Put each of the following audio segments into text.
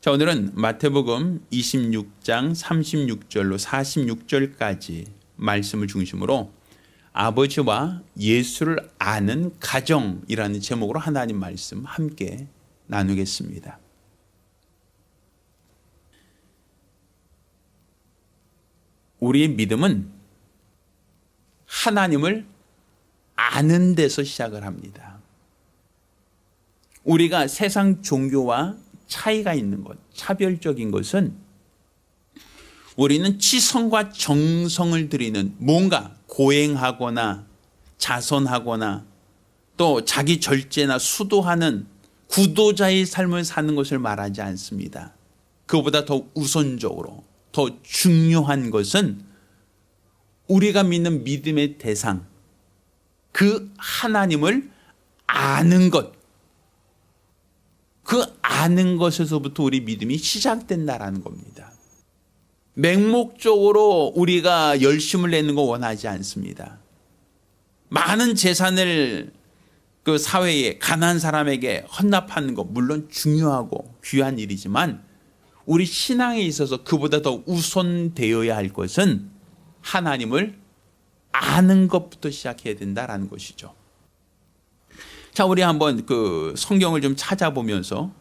자, 오늘은 마태복음 26장 36절로 46절까지 말씀을 중심으로 아버지와 예수를 아는 가정이라는 제목으로 하나님 말씀 함께 나누겠습니다. 우리의 믿음은 하나님을 아는 데서 시작을 합니다. 우리가 세상 종교와 차이가 있는 것, 차별적인 것은 우리는 지성과 정성을 들이는 뭔가 고행하거나 자선하거나 또 자기 절제나 수도하는 구도자의 삶을 사는 것을 말하지 않습니다. 그것보다 더 우선적으로 더 중요한 것은 우리가 믿는 믿음의 대상, 그 하나님을 아는 것, 그 아는 것에서부터 우리 믿음이 시작된다라는 겁니다. 맹목적으로 우리가 열심을 내는 거 원하지 않습니다. 많은 재산을 그 사회에 가난한 사람에게 헌납하는 거 물론 중요하고 귀한 일이지만 우리 신앙에 있어서 그보다 더 우선되어야 할 것은 하나님을 아는 것부터 시작해야 된다라는 것이죠. 자, 우리 한번 그 성경을 좀 찾아보면서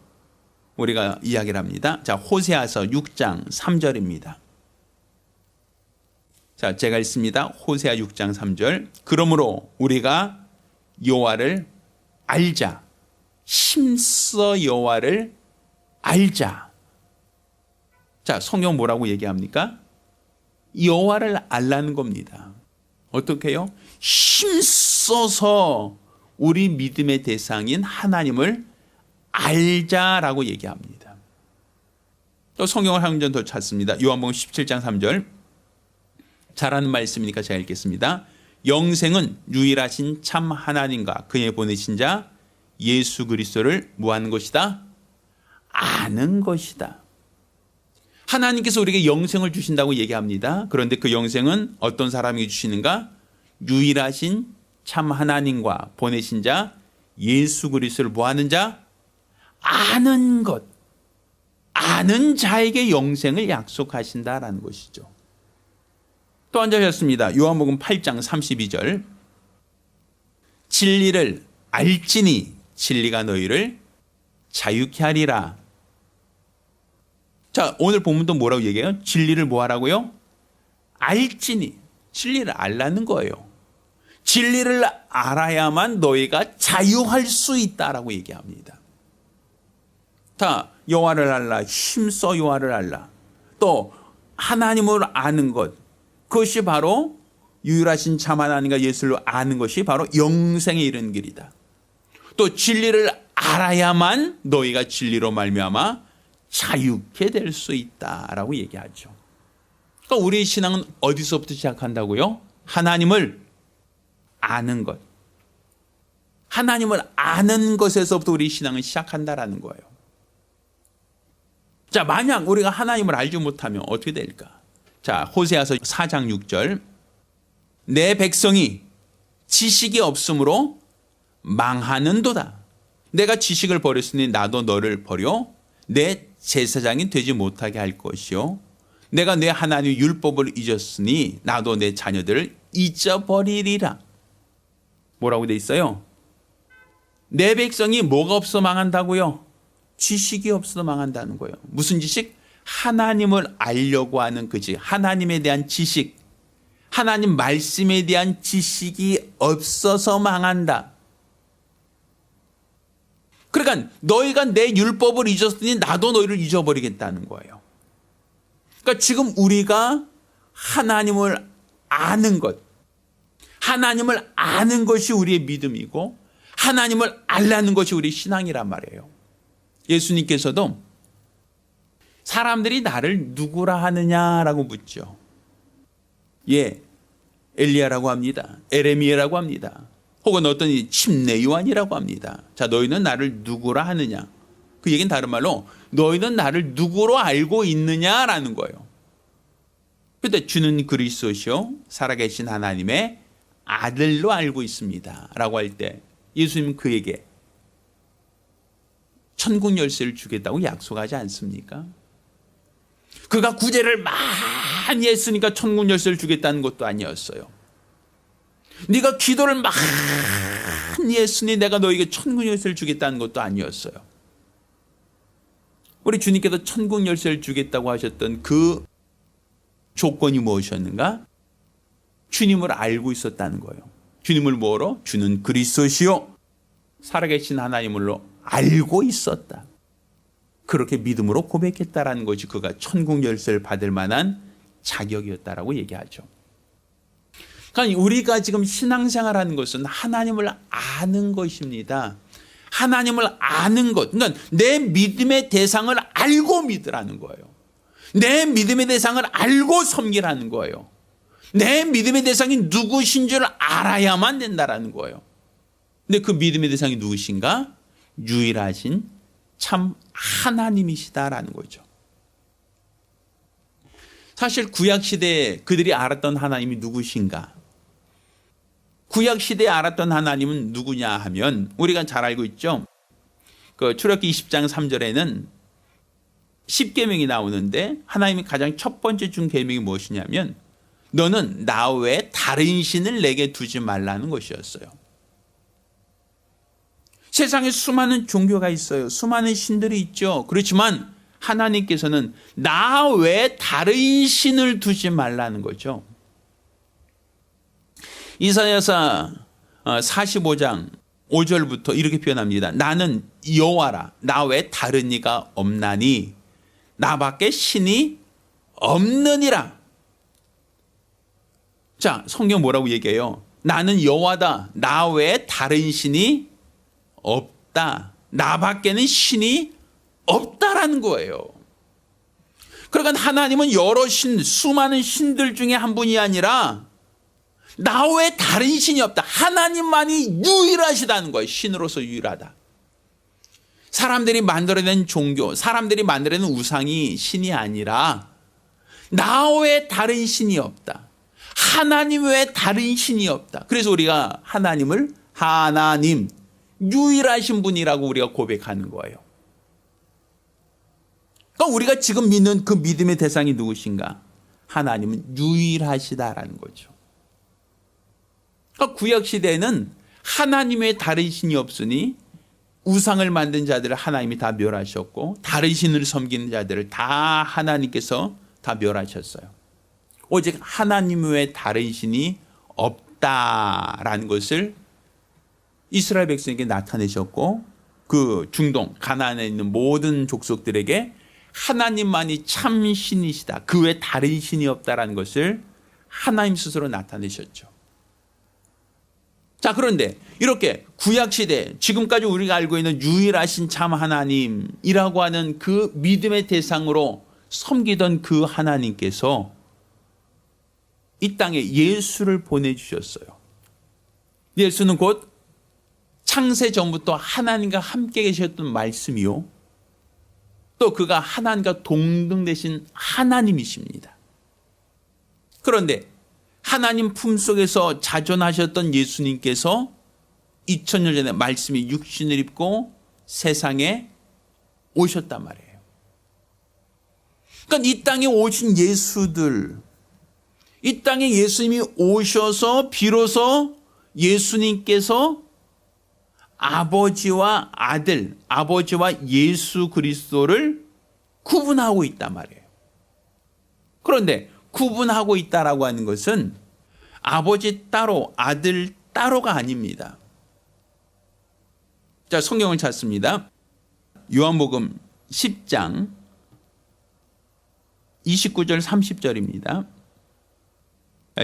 우리가 이야기를 합니다. 자, 호세아서 6장 3절입니다. 자, 제가 읽습니다. 호세아 6장 3절. 그러므로 우리가 여호와를 알자. 힘써 여호와를 알자. 자, 성경 뭐라고 얘기합니까? 여호와를 알라는 겁니다. 어떻게 해요? 힘써서 우리 믿음의 대상인 하나님을 알자라고 얘기합니다. 또 성경을 한 번 더 찾습니다. 요한복음 17장 3절. 잘하는 말씀이니까 제가 읽겠습니다. 영생은 유일하신 참 하나님과 그의 보내신 자 예수 그리스도를 뭐하는 것이다? 아는 것이다. 하나님께서 우리에게 영생을 주신다고 얘기합니다. 그런데 그 영생은 어떤 사람에게 주시는가? 유일하신 참 하나님과 보내신 자 예수 그리스도를 뭐하는 자? 아는 것. 아는 자에게 영생을 약속하신다라는 것이죠. 또 한 절 했습니다. 요한복음 8장 32절. 진리를 알지니 진리가 너희를 자유케 하리라. 자, 오늘 본문도 뭐라고 얘기해요? 진리를 뭐 하라고요? 알지니. 진리를 알라는 거예요. 진리를 알아야만 너희가 자유할 수 있다라고 얘기합니다. 자, 여호와를 알라, 힘써 여호와를 알라. 또 하나님을 아는 것, 그것이 바로 유일하신 참 하나님과 예수를 아는 것이 바로 영생에 이르는 길이다. 또 진리를 알아야만 너희가 진리로 말미암아 자유케 될 수 있다라고 얘기하죠. 그러니까 우리의 신앙은 어디서부터 시작한다고요? 하나님을 아는 것. 하나님을 아는 것에서부터 우리 신앙은 시작한다라는 거예요. 자, 만약 우리가 하나님을 알지 못하면 어떻게 될까? 자, 호세아서 4장 6절. 내 백성이 지식이 없으므로 망하는도다. 내가 지식을 버렸으니 나도 너를 버려 내 제사장이 되지 못하게 할 것이요. 내가 내 하나님의 율법을 잊었으니 나도 내 자녀들을 잊어버리리라. 뭐라고 돼 있어요? 내 백성이 뭐가 없어 망한다고요? 지식이 없어 망한다는 거예요. 무슨 지식? 하나님을 알려고 하는 그 지식, 하나님에 대한 지식, 하나님 말씀에 대한 지식이 없어서 망한다. 그러니까 너희가 내 율법을 잊었으니 나도 너희를 잊어버리겠다는 거예요. 그러니까 지금 우리가 하나님을 아는 것, 하나님을 아는 것이 우리의 믿음이고 하나님을 알라는 것이 우리의 신앙이란 말이에요. 예수님께서도 사람들이 나를 누구라 하느냐라고 묻죠. 예, 엘리야라고 합니다. 에레미야라고 합니다. 혹은 어떤 침례 요한이라고 합니다. 자, 너희는 나를 누구라 하느냐? 그 얘기는 다른 말로 너희는 나를 누구로 알고 있느냐라는 거예요. 그런데 주는 그리스도시요 살아계신 하나님의 아들로 알고 있습니다 라고 할 때 예수님은 그에게 천국 열쇠를 주겠다고 약속하지 않습니까? 그가 구제를 많이 했으니까 천국 열쇠를 주겠다는 것도 아니었어요. 네가 기도를 많이 했으니 내가 너에게 천국 열쇠를 주겠다는 것도 아니었어요. 우리 주님께서 천국 열쇠를 주겠다고 하셨던 그 조건이 무엇이었는가? 주님을 알고 있었다는 거예요. 주님을 뭐로? 주는 그리스도시요 살아계신 하나님으로 알고 있었다. 그렇게 믿음으로 고백했다라는 것이 그가 천국 열쇠를 받을 만한 자격이었다라고 얘기하죠. 그러니까 우리가 지금 신앙생활하는 것은 하나님을 아는 것입니다. 하나님을 아는 것, 그러니까 내 믿음의 대상을 알고 믿으라는 거예요. 내 믿음의 대상을 알고 섬기라는 거예요. 내 믿음의 대상이 누구신 줄 알아야만 된다라는 거예요. 근데 그 믿음의 대상이 누구신가? 유일하신 참 하나님이시다라는 거죠. 사실 구약시대에 그들이 알았던 하나님이 누구신가? 구약시대에 알았던 하나님은 누구냐 하면 우리가 잘 알고 있죠. 그 출애굽기 20장 3절에는 10계명이 나오는데 하나님이 가장 첫 번째 준 계명이 무엇이냐면 너는 나 외에 다른 신을 내게 두지 말라는 것이었어요. 세상에 수많은 종교가 있어요. 수많은 신들이 있죠. 그렇지만 하나님께서는 나 외에 다른 신을 두지 말라는 거죠. 이사야서 45장 5절부터 이렇게 표현합니다. 나는 여호와라. 나 외에 다른 이가 없나니 나밖에 신이 없느니라. 자, 성경 뭐라고 얘기해요? 나는 여호와다. 나 외에 다른 신이 없다. 나밖에는 신이 없다라는 거예요. 그러니까 하나님은 여러 신, 수많은 신들 중에 한 분이 아니라 나 외에 다른 신이 없다. 하나님만이 유일하시다는 거예요. 신으로서 유일하다. 사람들이 만들어낸 종교, 사람들이 만들어낸 우상이 신이 아니라 나 외에 다른 신이 없다. 하나님 외에 다른 신이 없다. 그래서 우리가 하나님을 하나님, 유일하신 분이라고 우리가 고백하는 거예요. 그러니까 우리가 지금 믿는 그 믿음의 대상이 누구신가? 하나님은 유일하시다라는 거죠. 그러니까 구약시대에는 하나님 외에 다른 신이 없으니 우상을 만든 자들을 하나님이 다 멸하셨고 다른 신을 섬기는 자들을 다 하나님께서 다 멸하셨어요. 오직 하나님 외에 다른 신이 없다라는 것을 이스라엘 백성에게 나타내셨고 그 중동 가나안에 있는 모든 족속들에게 하나님만이 참 신이시다. 그 외에 다른 신이 없다라는 것을 하나님 스스로 나타내셨죠. 자, 그런데 이렇게 구약시대 지금까지 우리가 알고 있는 유일하신 참 하나님이라고 하는 그 믿음의 대상으로 섬기던 그 하나님께서 이 땅에 예수를 보내주셨어요. 예수는 곧 창세 전부터 하나님과 함께 계셨던 말씀이요. 또 그가 하나님과 동등 되신 하나님이십니다. 그런데 하나님 품속에서 자존하셨던 예수님께서 2000년 전에 말씀이 육신을 입고 세상에 오셨단 말이에요. 그러니까 이 땅에 오신 예수들, 이 땅에 예수님이 오셔서 비로소 예수님께서 아버지와 아들, 아버지와 예수 그리스도를 구분하고 있단 말이에요. 그런데 구분하고 있다라고 하는 것은 아버지 따로, 아들 따로가 아닙니다. 자, 성경을 찾습니다. 요한복음 10장 29절 30절입니다.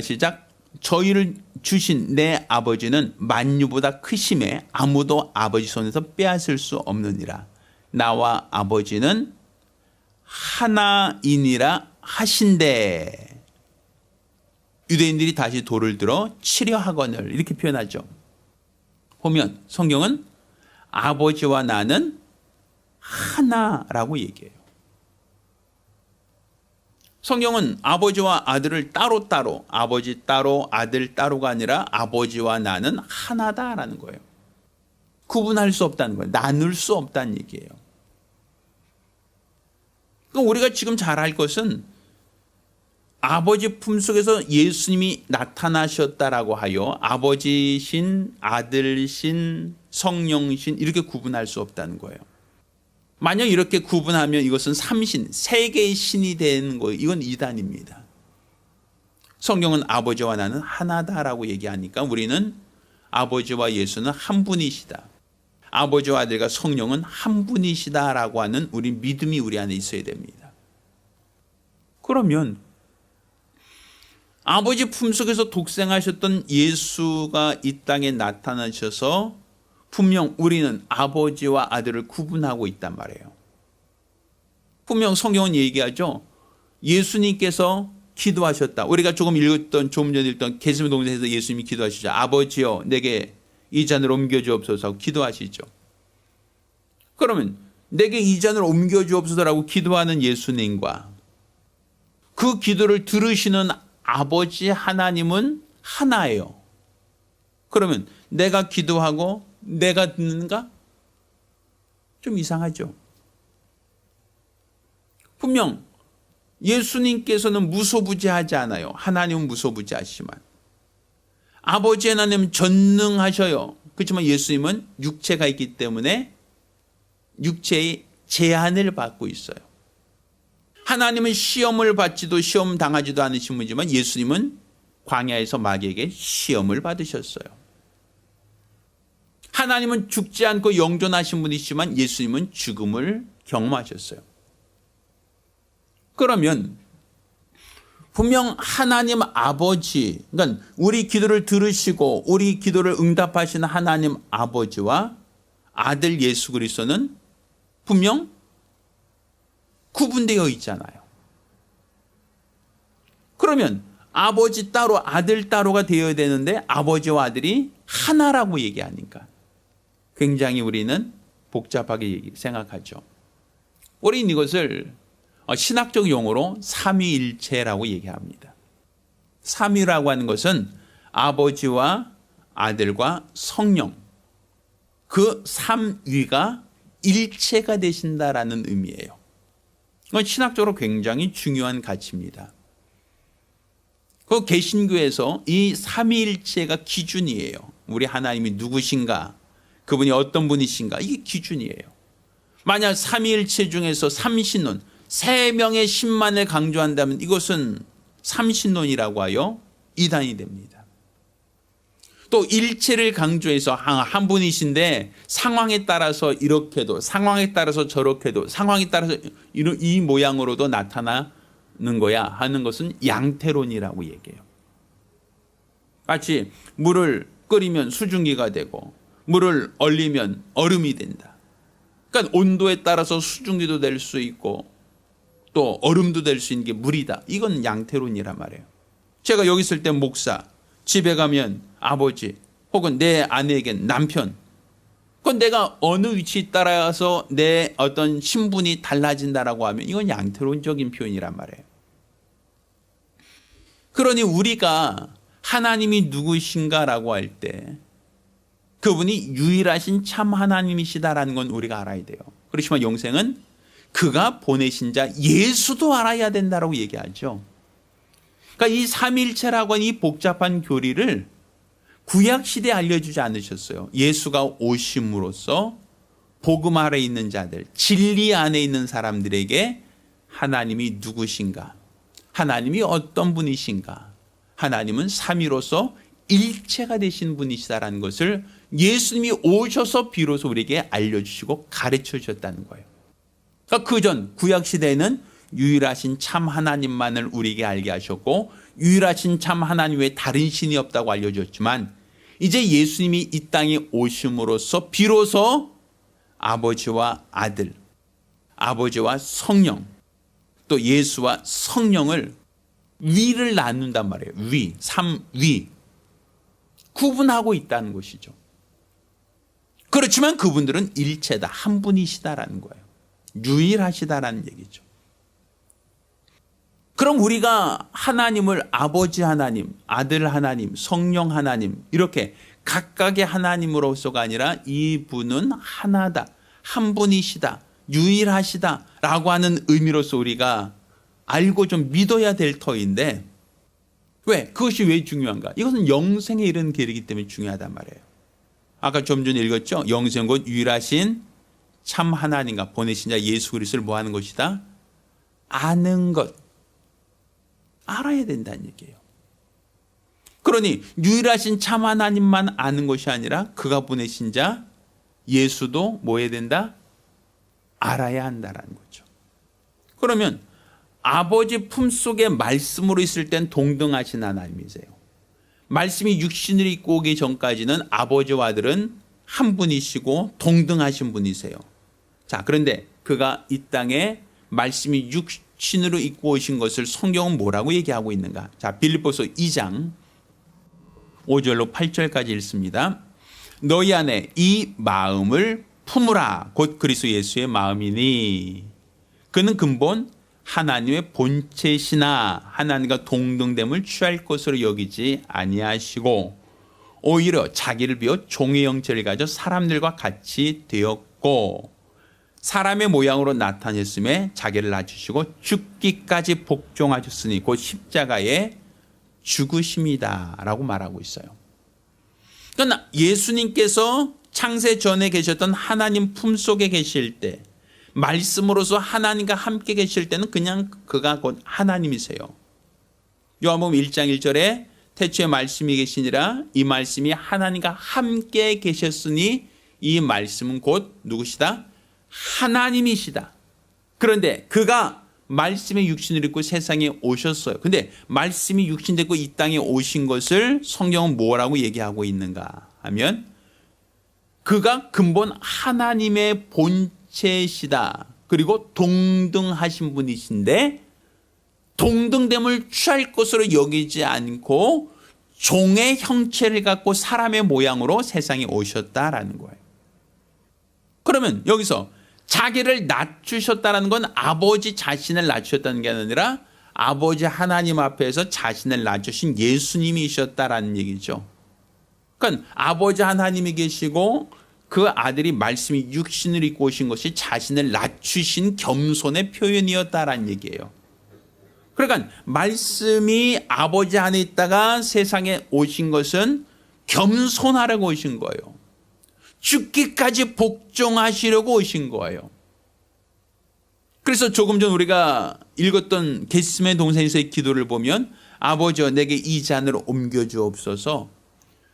시작. 저희를 주신 내 아버지는 만유보다 크심에 아무도 아버지 손에서 빼앗을 수 없느니라. 나와 아버지는 하나이니라 하신대. 유대인들이 다시 돌을 들어 치려 하거늘 이렇게 표현하죠. 보면 성경은 아버지와 나는 하나라고 얘기해요. 성경은 아버지와 아들을 따로따로, 아버지 따로 아들 따로가 아니라 아버지와 나는 하나다라는 거예요. 구분할 수 없다는 거예요. 나눌 수 없다는 얘기예요. 그러니까 우리가 지금 잘 알 것은 아버지 품속에서 예수님이 나타나셨다라고 하여 아버지신, 아들신, 성령신 이렇게 구분할 수 없다는 거예요. 만약 이렇게 구분하면 이것은 삼신, 세 개의 신이 되는 거예요. 이건 이단입니다. 성경은 아버지와 나는 하나다라고 얘기하니까 우리는 아버지와 예수는 한 분이시다. 아버지와 아들과 성령은 한 분이시다라고 하는 우리 믿음이 우리 안에 있어야 됩니다. 그러면 아버지 품속에서 독생하셨던 예수가 이 땅에 나타나셔서 분명 우리는 아버지와 아들을 구분하고 있단 말이에요. 분명 성경은 얘기하죠. 예수님께서 기도하셨다. 우리가 조금 전에 읽던 게세마네 동산에서 예수님이 기도하시죠. 아버지여 내게 이 잔을 옮겨주옵소서 하고 기도하시죠. 그러면 내게 이 잔을 옮겨주옵소서라고 기도하는 예수님과 그 기도를 들으시는 아버지 하나님은 하나예요. 그러면 내가 기도하고 내가 듣는가? 좀 이상하죠. 분명 예수님께서는 무소부지하지 않아요. 하나님은 무소부지하시지만 아버지 하나님은 전능하셔요. 그렇지만 예수님은 육체가 있기 때문에 육체의 제한을 받고 있어요. 하나님은 시험을 받지도 시험 당하지도 않으신 분이지만 예수님은 광야에서 마귀에게 시험을 받으셨어요. 하나님은 죽지 않고 영존하신 분이시지만 예수님은 죽음을 경험하셨어요. 그러면 분명 하나님 아버지, 그러니까 우리 기도를 들으시고 우리 기도를 응답하시는 하나님 아버지와 아들 예수 그리스도는 분명 구분되어 있잖아요. 그러면 아버지 따로 아들 따로가 되어야 되는데 아버지와 아들이 하나라고 얘기하니까 굉장히 우리는 복잡하게 생각하죠. 우리는 이것을 신학적 용어로 삼위일체라고 얘기합니다. 삼위라고 하는 것은 아버지와 아들과 성령, 그 삼위가 일체가 되신다라는 의미예요. 이건 신학적으로 굉장히 중요한 가치입니다. 그 개신교에서 이 삼위일체가 기준이에요. 우리 하나님이 누구신가, 그분이 어떤 분이신가, 이게 기준이에요. 만약 삼위일체 중에서 삼신론, 세 명의 신만을 강조한다면 이것은 삼신론이라고 하여 이단이 됩니다. 또 일체를 강조해서 한 분이신데 상황에 따라서 이렇게도 상황에 따라서 저렇게도 상황에 따라서 이 모양으로도 나타나는 거야 하는 것은 양태론이라고 얘기해요. 마치 물을 끓이면 수증기가 되고 물을 얼리면 얼음이 된다. 그러니까 온도에 따라서 수증기도 될 수 있고 또 얼음도 될 수 있는 게 물이다. 이건 양태론이란 말이에요. 제가 여기 있을 때 목사, 집에 가면 아버지 혹은 내 아내에겐 남편. 그건 내가 어느 위치에 따라서 내 어떤 신분이 달라진다라고 하면 이건 양태론적인 표현이란 말이에요. 그러니 우리가 하나님이 누구신가라고 할 때 그분이 유일하신 참 하나님이시다라는 건 우리가 알아야 돼요. 그렇지만 영생은 그가 보내신 자 예수도 알아야 된다라고 얘기하죠. 그러니까 이 삼일체라고 하는 이 복잡한 교리를 구약시대에 알려주지 않으셨어요. 예수가 오심으로써 복음 아래 있는 자들, 진리 안에 있는 사람들에게 하나님이 누구신가, 하나님이 어떤 분이신가, 하나님은 삼위로서 일체가 되신 분이시다라는 것을 예수님이 오셔서 비로소 우리에게 알려주시고 가르쳐 주셨다는 거예요. 그러니까 그전 구약시대에는 유일하신 참 하나님만을 우리에게 알게 하셨고 유일하신 참 하나님 외에 다른 신이 없다고 알려줬지만 이제 예수님이 이 땅에 오심으로써 비로소 아버지와 아들, 아버지와 성령, 또 예수와 성령을 위를 나눈단 말이에요. 위, 삼위. 구분하고 있다는 것이죠. 그렇지만 그분들은 일체다. 한 분이시다라는 거예요. 유일하시다라는 얘기죠. 그럼 우리가 하나님을 아버지 하나님, 아들 하나님, 성령 하나님 이렇게 각각의 하나님으로서가 아니라 이분은 하나다. 한 분이시다. 유일하시다라고 하는 의미로서 우리가 알고 좀 믿어야 될 터인데 왜? 그것이 왜 중요한가? 이것은 영생에 이르는 길이기 때문에 중요하단 말이에요. 아까 좀 전에 읽었죠? 영생 곧 유일하신 참 하나님과 보내신 자 예수 그리스도를 뭐 하는 것이다? 아는 것. 알아야 된다는 얘기예요. 그러니 유일하신 참 하나님만 아는 것이 아니라 그가 보내신 자 예수도 뭐 해야 된다? 알아야 한다라는 거죠. 그러면 아버지 품속에 말씀으로 있을 땐 동등하신 하나님이세요. 말씀이 육신을 입고 오기 전까지는 아버지와 아들은 한 분이시고 동등하신 분이세요. 자, 그런데 그가 이 땅에 말씀이 육신으로 입고 오신 것을 성경은 뭐라고 얘기하고 있는가? 자, 빌립보서 2장 5절로 8절까지 읽습니다. 너희 안에 이 마음을 품으라. 곧 그리스도 예수의 마음이니 그는 근본 하나님의 본체시나 하나님과 동등됨을 취할 것으로 여기지 아니하시고 오히려 자기를 비워 종의 형체를 가져 사람들과 같이 되었고 사람의 모양으로 나타냈음에 자기를 낮추시고 죽기까지 복종하셨으니 곧 십자가에 죽으심이다 라고 말하고 있어요. 그러니까 예수님께서 창세 전에 계셨던 하나님 품속에 계실 때 말씀으로서 하나님과 함께 계실 때는 그냥 그가 곧 하나님이세요. 요한복음 1장 1절에 태초에 말씀이 계시니라 이 말씀이 하나님과 함께 계셨으니 이 말씀은 곧 누구시다? 하나님이시다. 그런데 그가 말씀의 육신을 입고 세상에 오셨어요. 근데 말씀이 육신 됐고 이 땅에 오신 것을 성경은 뭐라고 얘기하고 있는가 하면 그가 근본 하나님의 본체시다. 그리고 동등하신 분이신데 동등됨을 취할 것으로 여기지 않고 종의 형체를 갖고 사람의 모양으로 세상에 오셨다라는 거예요. 그러면 여기서 자기를 낮추셨다는 건 아버지 자신을 낮추셨다는 게 아니라 아버지 하나님 앞에서 자신을 낮추신 예수님이셨다라는 얘기죠. 그러니까 아버지 하나님이 계시고 그 아들이 말씀이 육신을 입고 오신 것이 자신을 낮추신 겸손의 표현이었다라는 얘기예요. 그러니까 말씀이 아버지 안에 있다가 세상에 오신 것은 겸손하려고 오신 거예요. 죽기까지 복종하시려고 오신 거예요. 그래서 조금 전 우리가 읽었던 겟세마네 동산에서의 기도를 보면 아버지여 내게 이 잔을 옮겨주옵소서.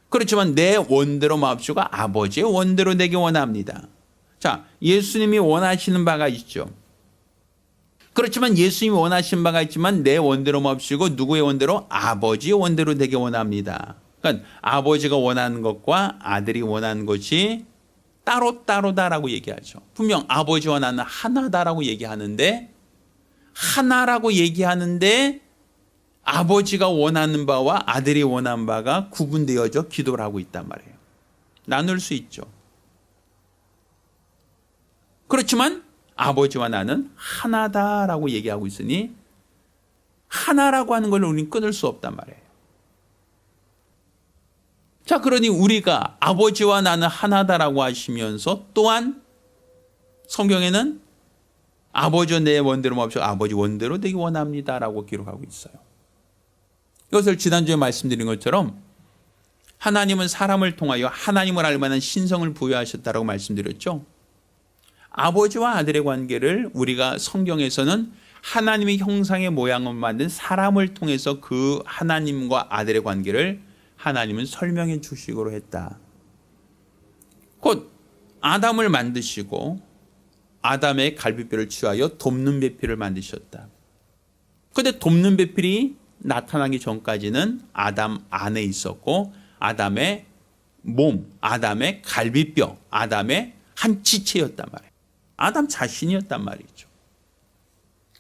그렇지만 내 원대로 마옵시고 아버지의 원대로 내게 원합니다. 자, 예수님이 원하시는 바가 있죠. 그렇지만 예수님이 원하시는 바가 있지만 내 원대로 마옵시고 누구의 원대로? 아버지의 원대로 내게 원합니다. 그러니까 아버지가 원하는 것과 아들이 원하는 것이 따로따로다라고 얘기하죠. 분명 아버지와 나는 하나다라고 얘기하는데 아버지가 원하는 바와 아들이 원하는 바가 구분되어져 기도를 하고 있단 말이에요. 나눌 수 있죠. 그렇지만 아버지와 나는 하나다라고 얘기하고 있으니 하나라고 하는 걸 우리는 끊을 수 없단 말이에요. 자, 그러니 우리가 아버지와 나는 하나다라고 하시면서 또한 성경에는 아버지와 내 원대로 마옵시고 아버지 원대로 되기 원합니다라고 기록하고 있어요. 이것을 지난주에 말씀드린 것처럼 하나님은 사람을 통하여 하나님을 알 만한 신성을 부여하셨다라고 말씀드렸죠. 아버지와 아들의 관계를 우리가 성경에서는 하나님의 형상의 모양을 만든 사람을 통해서 그 하나님과 아들의 관계를 하나님은 설명해 주시기로 했다. 곧 아담을 만드시고 아담의 갈비뼈를 취하여 돕는 배필을 만드셨다. 그런데 돕는 배필이 나타나기 전까지는 아담 안에 있었고 아담의 몸, 아담의 갈비뼈, 아담의 한 지체였단 말이에요. 아담 자신이었단 말이죠.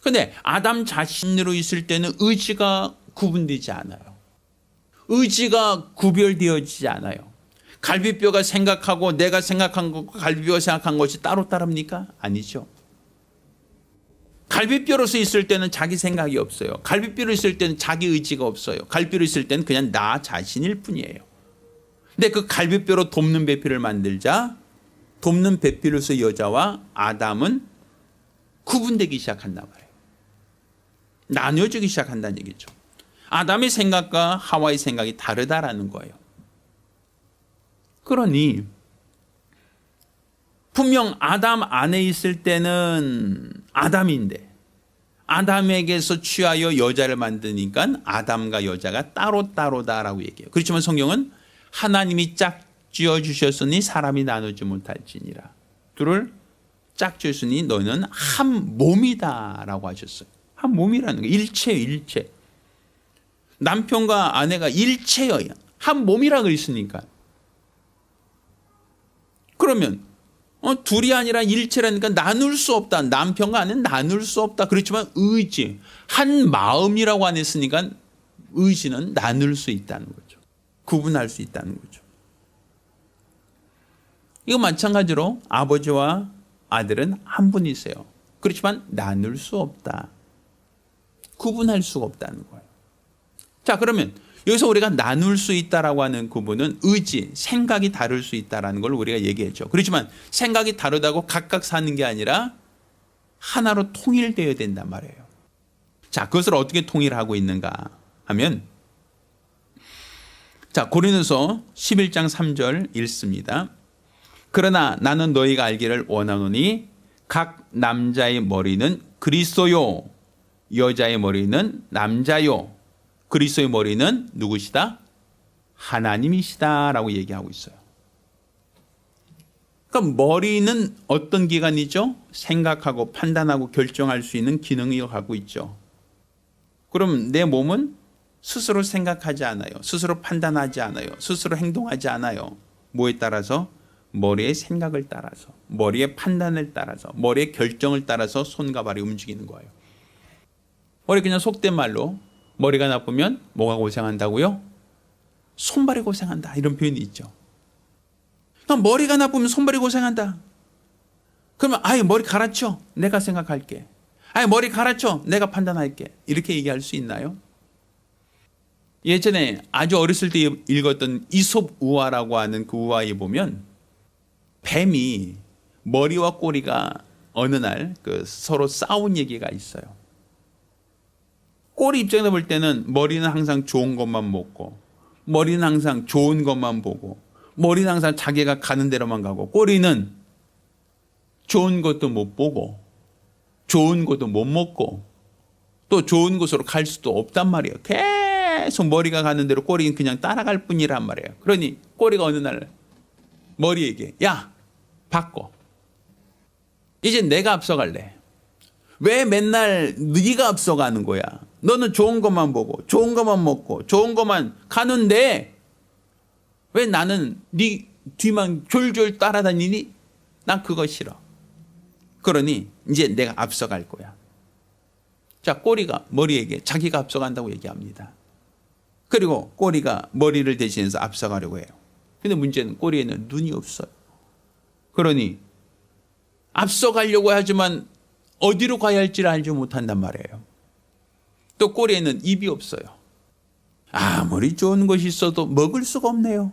그런데 아담 자신으로 있을 때는 의지가 구분되지 않아요. 의지가 구별되어지지 않아요. 갈비뼈가 생각하고 내가 생각한 것과 갈비뼈가 생각한 것이 따로 다릅니까? 아니죠. 갈비뼈로서 있을 때는 자기 생각이 없어요. 갈비뼈로 있을 때는 자기 의지가 없어요. 갈비뼈로 있을 때는 그냥 나 자신일 뿐이에요. 근데 그 갈비뼈로 돕는 배필을 만들자 돕는 배필로서 여자와 아담은 구분되기 시작한단 말이에요. 나뉘어지기 시작한다는 얘기죠. 아담의 생각과 하와의 생각이 다르다라는 거예요. 그러니 분명 아담 안에 있을 때는 아담인데 아담에게서 취하여 여자를 만드니까 아담과 여자가 따로따로다라고 얘기해요. 그렇지만 성경은 하나님이 짝 지어주셨으니 사람이 나누지 못할지니라. 둘을 짝 지었으니 너는 한 몸이다라고 하셨어요. 한 몸이라는 거예요. 일체예요. 일체. 남편과 아내가 일체예요. 한 몸이라고 있으니까. 그러면 둘이 아니라 일체라니까 나눌 수 없다. 남편과 아내는 나눌 수 없다. 그렇지만 의지, 한 마음이라고 안 했으니까 의지는 나눌 수 있다는 거죠. 구분할 수 있다는 거죠. 이거 마찬가지로 아버지와 아들은 한 분이세요. 그렇지만 나눌 수 없다. 구분할 수가 없다는 거예요. 자, 그러면 여기서 우리가 나눌 수 있다라고 하는 구분은 의지, 생각이 다를 수 있다라는 걸 우리가 얘기했죠. 그렇지만 생각이 다르다고 각각 사는 게 아니라 하나로 통일되어야 된단 말이에요. 자, 그것을 어떻게 통일하고 있는가 하면, 자, 고린도서 11장 3절 읽습니다. 그러나 나는 너희가 알기를 원하노니 각 남자의 머리는 그리스도요, 여자의 머리는 남자요, 그리스도의 머리는 누구시다? 하나님이시다 라고 얘기하고 있어요. 그러니까 머리는 어떤 기관이죠? 생각하고 판단하고 결정할 수 있는 기능을 갖고 있죠. 그럼 내 몸은 스스로 생각하지 않아요. 스스로 판단하지 않아요. 스스로 행동하지 않아요. 뭐에 따라서? 머리의 생각을 따라서, 머리의 판단을 따라서, 머리의 결정을 따라서 손과 발이 움직이는 거예요. 머리 그냥 속된 말로 머리가 나쁘면 뭐가 고생한다고요? 손발이 고생한다. 이런 표현이 있죠. 그럼 머리가 나쁘면 손발이 고생한다. 그러면 아예 머리 갈아쳐. 내가 생각할게. 아예 머리 갈아쳐. 내가 판단할게. 이렇게 얘기할 수 있나요? 예전에 아주 어렸을 때 읽었던 이솝 우화라고 하는 그 우화에 보면 뱀이 머리와 꼬리가 어느 날 서로 싸운 얘기가 있어요. 꼬리 입장에서 볼 때는 머리는 항상 좋은 것만 먹고, 머리는 항상 좋은 것만 보고, 머리는 항상 자기가 가는 대로만 가고, 꼬리는 좋은 것도 못 보고, 좋은 것도 못 먹고, 또 좋은 곳으로 갈 수도 없단 말이에요. 계속 머리가 가는 대로 꼬리는 그냥 따라갈 뿐이란 말이에요. 그러니 꼬리가 어느 날 머리에게, 야, 바꿔. 이제 내가 앞서갈래. 왜 맨날 네가 앞서가는 거야? 너는 좋은 것만 보고 좋은 것만 먹고 좋은 것만 가는데 왜 나는 네 뒤만 졸졸 따라다니니? 난 그거 싫어. 그러니 이제 내가 앞서갈 거야. 자, 꼬리가 머리에게 자기가 앞서간다고 얘기합니다. 그리고 꼬리가 머리를 대신해서 앞서가려고 해요. 근데 문제는 꼬리에는 눈이 없어요. 그러니 앞서가려고 하지만 어디로 가야 할지를 알지 못한단 말이에요. 또 꼬리에는 입이 없어요. 아무리 좋은 것이 있어도 먹을 수가 없네요.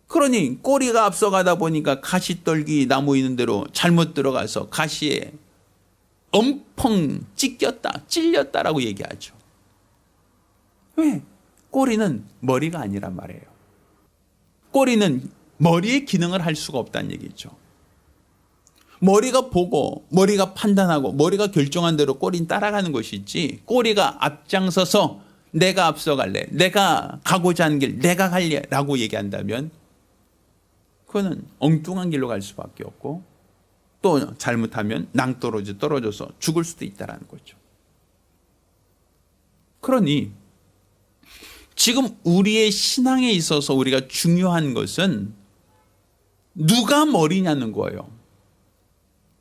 그러니 꼬리가 앞서가다 보니까 가시떨기 나무 있는 대로 잘못 들어가서 가시에 엄청 찔렸다라고 얘기하죠. 왜? 꼬리는 머리가 아니란 말이에요. 꼬리는 머리의 기능을 할 수가 없다는 얘기죠. 머리가 보고 머리가 판단하고 머리가 결정한 대로 꼬리는 따라가는 것이지, 꼬리가 앞장서서 내가 앞서갈래, 내가 가고자 하는 길 내가 갈래 라고 얘기한다면 그거는 엉뚱한 길로 갈 수밖에 없고, 또 잘못하면 낭떠러지 떨어져서 죽을 수도 있다는 거죠. 그러니 지금 우리의 신앙에 있어서 우리가 중요한 것은 누가 머리냐는 거예요.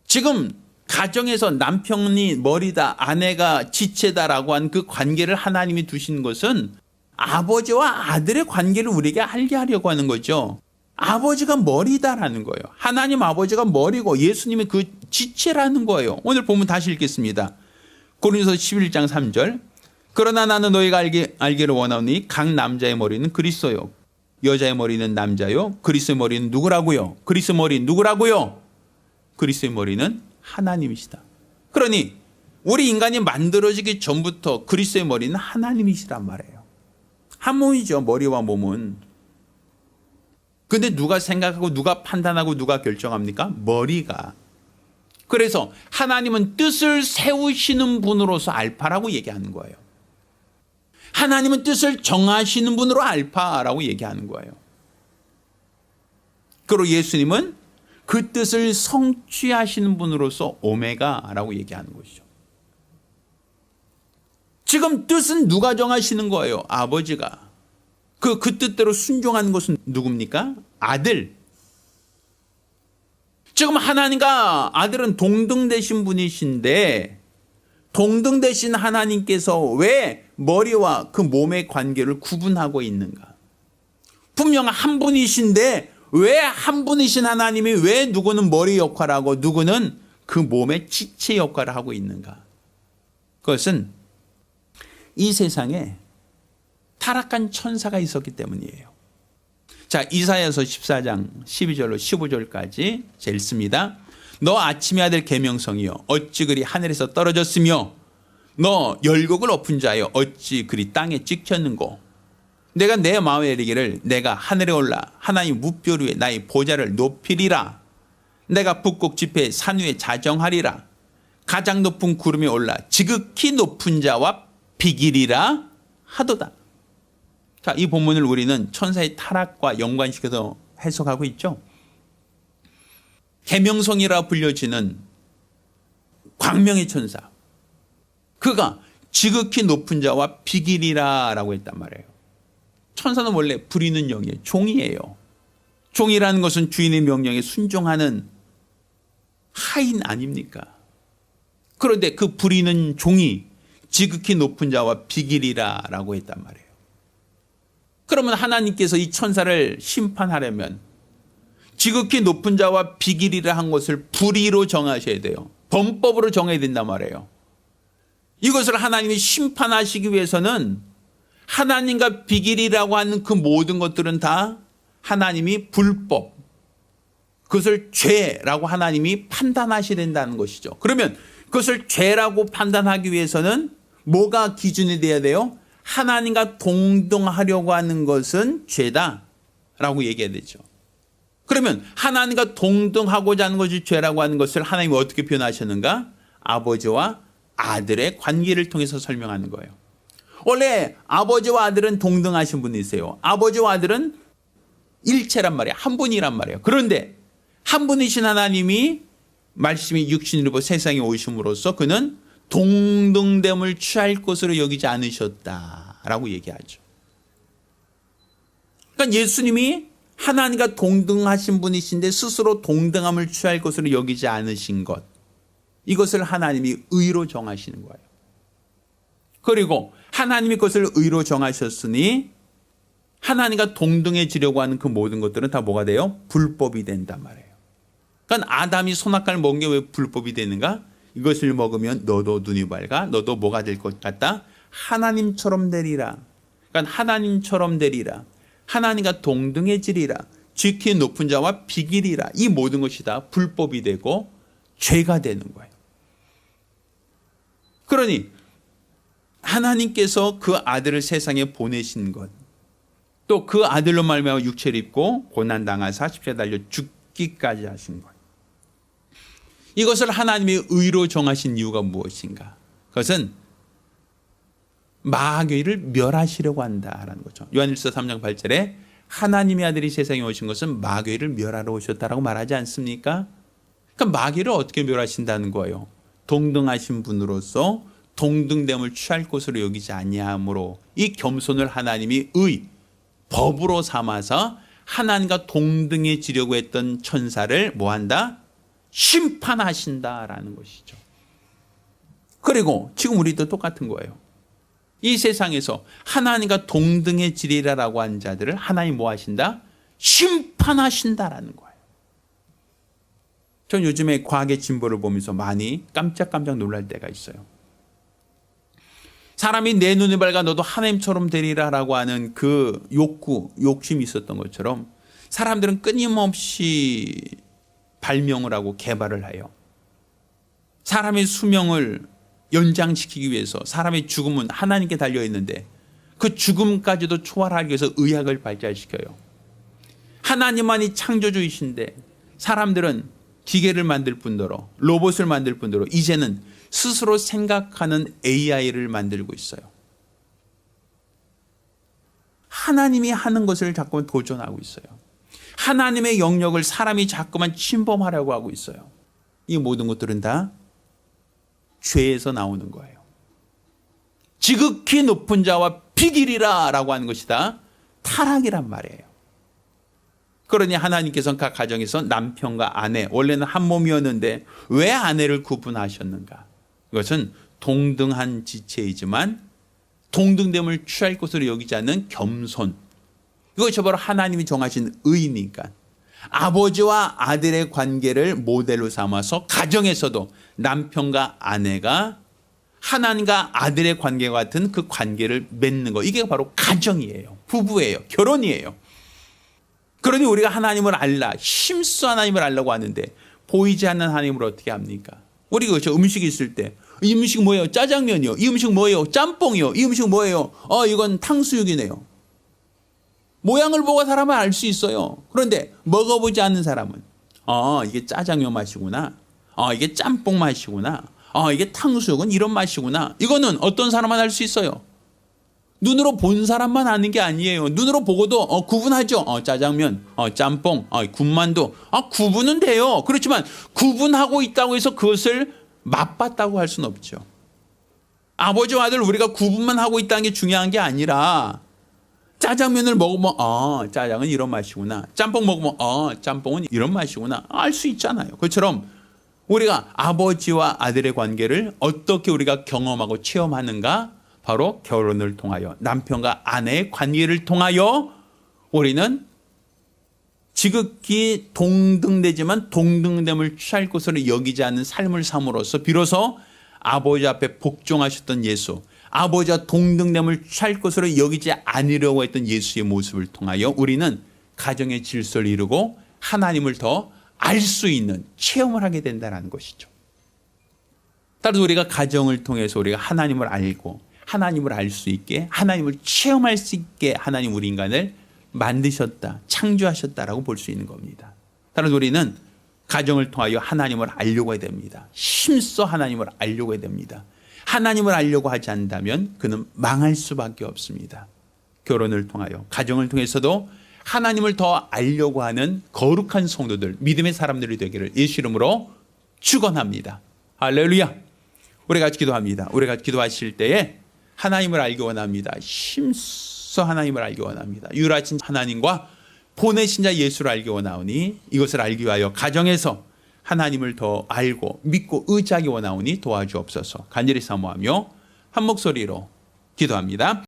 지금 가정에서 남편이 머리다, 아내가 지체다라고 한 그 관계를 하나님이 두신 것은 아버지와 아들의 관계를 우리에게 알게 하려고 하는 거죠. 아버지가 머리다라는 거예요. 하나님 아버지가 머리고 예수님이 그 지체라는 거예요. 오늘 본문 다시 읽겠습니다. 고린도서 11장 3절. 그러나 나는 너희가 알기를 원하노니 각 남자의 머리는 그리스도요, 여자의 머리는 남자요, 그리스도의 머리는 누구라고요? 그리스도 머리 누구라고요? 그리스도의 머리는 하나님이시다. 그러니 우리 인간이 만들어지기 전부터 그리스도의 머리는 하나님이시란 말이에요. 한 몸이죠, 머리와 몸은. 근데 누가 생각하고 누가 판단하고 누가 결정합니까? 머리가. 그래서 하나님은 뜻을 세우시는 분으로서 알파라고 얘기하는 거예요. 하나님은 뜻을 정하시는 분으로 알파라고 얘기하는 거예요. 그리고 예수님은 그 뜻을 성취하시는 분으로서 오메가라고 얘기하는 것이죠. 지금 뜻은 누가 정하시는 거예요? 아버지가. 그 뜻대로 순종하는 것은 누굽니까? 아들. 지금 하나님과 아들은 동등되신 분이신데 동등되신 하나님께서 왜 머리와 그 몸의 관계를 구분하고 있는가? 분명 한 분이신데 왜 한 분이신 하나님이 왜 누구는 머리 역할을 하고 누구는 그 몸의 지체 역할을 하고 있는가? 그것은 이 세상에 타락한 천사가 있었기 때문이에요. 자, 이사야서 14장 12절로 15절까지 읽습니다. 너 아침의 아들 계명성이여 어찌 그리 하늘에서 떨어졌으며 너 열국을 엎은 자여 어찌 그리 땅에 찍혔는고 내가 내 마음에 이르기를 내가 하늘에 올라 하나님 무별 위에 나의 보좌를 높이리라. 내가 북극 지폐 산 위에 자정하리라. 가장 높은 구름에 올라 지극히 높은 자와 비기리라 하도다. 자, 이 본문을 우리는 천사의 타락과 연관시켜서 해석하고 있죠. 계명성이라 불려지는 광명의 천사, 그가 지극히 높은 자와 비기리라라고 했단 말이에요. 천사는 원래 부리는 영이에요. 종이에요. 종이라는 것은 주인의 명령에 순종하는 하인 아닙니까? 그런데 그 부리는 종이 지극히 높은 자와 비기리라라고 했단 말이에요. 그러면 하나님께서 이 천사를 심판하려면 지극히 높은 자와 비기리라 한 것을 불의로 정하셔야 돼요. 범법으로 정해야 된단 말이에요. 이것을 하나님이 심판하시기 위해서는 하나님과 비기리라고 하는 그 모든 것들은 다 하나님이 불법, 그것을 죄라고 하나님이 판단하셔야 된다는 것이죠. 그러면 그것을 죄라고 판단하기 위해서는 뭐가 기준이 돼야 돼요? 하나님과 동등하려고 하는 것은 죄다라고 얘기해야 되죠. 그러면 하나님과 동등하고자 하는 것이 죄라고 하는 것을 하나님이 어떻게 표현하셨는가? 아버지와 아들의 관계를 통해서 설명하는 거예요. 원래 아버지와 아들은 동등하신 분이세요. 아버지와 아들은 일체란 말이에요. 한 분이란 말이에요. 그런데 한 분이신 하나님이 말씀이 육신으로 입어 세상에 오심으로써 그는 동등됨을 취할 것으로 여기지 않으셨다라고 얘기하죠. 그러니까 예수님이 하나님과 동등하신 분이신데 스스로 동등함을 취할 것으로 여기지 않으신 것, 이것을 하나님이 의로 정하시는 거예요. 그리고 하나님이 그것을 의로 정하셨으니 하나님과 동등해지려고 하는 그 모든 것들은 다 뭐가 돼요? 불법이 된단 말이에요. 그러니까 아담이 선악과를 먹은 게 왜 불법이 되는가? 이것을 먹으면 너도 눈이 밝아, 너도 뭐가 될 것 같다? 하나님처럼 되리라. 그러니까 하나님처럼 되리라. 하나님과 동등해지리라. 지극히 높은 자와 비기리라. 이 모든 것이 다 불법이 되고 죄가 되는 거예요. 그러니 하나님께서 그 아들을 세상에 보내신 것, 또 그 아들로 말미암아 육체를 입고 고난당하사 십자가에 달려 죽기까지 하신 것, 이것을 하나님이 의로 정하신 이유가 무엇인가? 그것은 마귀를 멸하시려고 한다라는 거죠. 요한일서 3장 8절에 하나님의 아들이 세상에 오신 것은 마귀를 멸하러 오셨다라고 말하지 않습니까? 그러니까 마귀를 어떻게 멸하신다는 거예요? 동등하신 분으로서 동등됨을 취할 것으로 여기지 아니함으로 이 겸손을 하나님이 법으로 삼아서 하나님과 동등해지려고 했던 천사를 뭐한다? 심판하신다라는 것이죠. 그리고 지금 우리도 똑같은 거예요. 이 세상에서 하나님과 동등해지리라라고 한 자들을 하나님 뭐 하신다? 심판하신다라는 거예요. 전 요즘에 과학의 진보를 보면서 많이 깜짝깜짝 놀랄 때가 있어요. 사람이 내 눈이 밝아 너도 하나님처럼 되리라라고 하는 그 욕심이 있었던 것처럼 사람들은 끊임없이 발명을 하고 개발을 해요. 사람의 수명을 연장시키기 위해서 사람의 죽음은 하나님께 달려 있는데 그 죽음까지도 초월하기 위해서 의학을 발달시켜요. 하나님만이 창조주이신데 사람들은 기계를 만들 뿐더러 로봇을 만들 뿐더러 이제는 스스로 생각하는 AI를 만들고 있어요. 하나님이 하는 것을 자꾸만 도전하고 있어요. 하나님의 영역을 사람이 자꾸만 침범하려고 하고 있어요. 이 모든 것들은 다 죄에서 나오는 거예요. 지극히 높은 자와 비길이라 라고 하는 것이 다 타락이란 말이에요. 그러니 하나님께서는 각 가정에서 남편과 아내, 원래는 한 몸이었는데 왜 아내를 구분하셨는가? 이것은 동등한 지체이지만 동등됨을 취할 것으로 여기지 않는 겸손. 이것이 바로 하나님이 정하신 의니까. 아버지와 아들의 관계를 모델로 삼아서 가정에서도 남편과 아내가 하나님과 아들의 관계와 같은 그 관계를 맺는 것. 이게 바로 가정이에요. 부부예요. 결혼이에요. 그러니 우리가 하나님을 알라, 힘써 하나님을 알라고 하는데 보이지 않는 하나님을 어떻게 합니까? 우리가 그렇죠. 음식이 있을 때 이 음식 뭐예요? 짜장면이요. 이 음식 뭐예요? 짬뽕이요. 이 음식 뭐예요? 이건 탕수육이네요. 모양을 보고 사람은 알 수 있어요. 그런데 먹어보지 않는 사람은 이게 짜장면 맛이구나. 이게 짬뽕 맛이구나. 이게 탕수육은 이런 맛이구나. 이거는 어떤 사람만 알 수 있어요. 눈으로 본 사람만 아는 게 아니에요. 눈으로 보고도 구분하죠. 짜장면, 짬뽕, 군만두. 구분은 돼요. 그렇지만 구분하고 있다고 해서 그것을 맛봤다고 할 수는 없죠. 아버지와 아들 우리가 구분만 하고 있다는 게 중요한 게 아니라 짜장면을 먹으면 짜장은 이런 맛이구나. 짬뽕 먹으면 짬뽕은 이런 맛이구나. 알 수 있잖아요. 그것처럼 우리가 아버지와 아들의 관계를 어떻게 우리가 경험하고 체험하는가? 바로 결혼을 통하여 남편과 아내의 관계를 통하여 우리는 지극히 동등되지만 동등됨을 취할 것으로 여기지 않는 삶을 삶으로써 비로소 아버지 앞에 복종하셨던 예수, 아버지와 동등됨을 취할 것으로 여기지 않으려고 했던 예수의 모습을 통하여 우리는 가정의 질서를 이루고 하나님을 더 알 수 있는 체험을 하게 된다는 것이죠. 따라서 우리가 가정을 통해서 우리가 하나님을 알고 하나님을 알 수 있게 하나님을 체험할 수 있게 하나님 우리 인간을 만드셨다, 창조하셨다라고 볼 수 있는 겁니다. 따라서 우리는 가정을 통하여 하나님을 알려고 해야 됩니다. 힘써 하나님을 알려고 해야 됩니다. 하나님을 알려고 하지 않는다면 그는 망할 수밖에 없습니다. 결혼을 통하여 가정을 통해서도 하나님을 더 알려고 하는 거룩한 성도들, 믿음의 사람들이 되기를 예수 이름으로 축원합니다. 할렐루야. 우리 같이 기도합니다. 우리 같이 기도하실 때에 하나님을 알기 원합니다. 힘써 하나님을 알기 원합니다. 유일하신 하나님과 보내신 자 예수를 알기 원하오니 이것을 알기 위하여 가정에서 하나님을 더 알고 믿고 의지하기 원하오니 도와주옵소서. 간절히 사모하며 한 목소리로 기도합니다.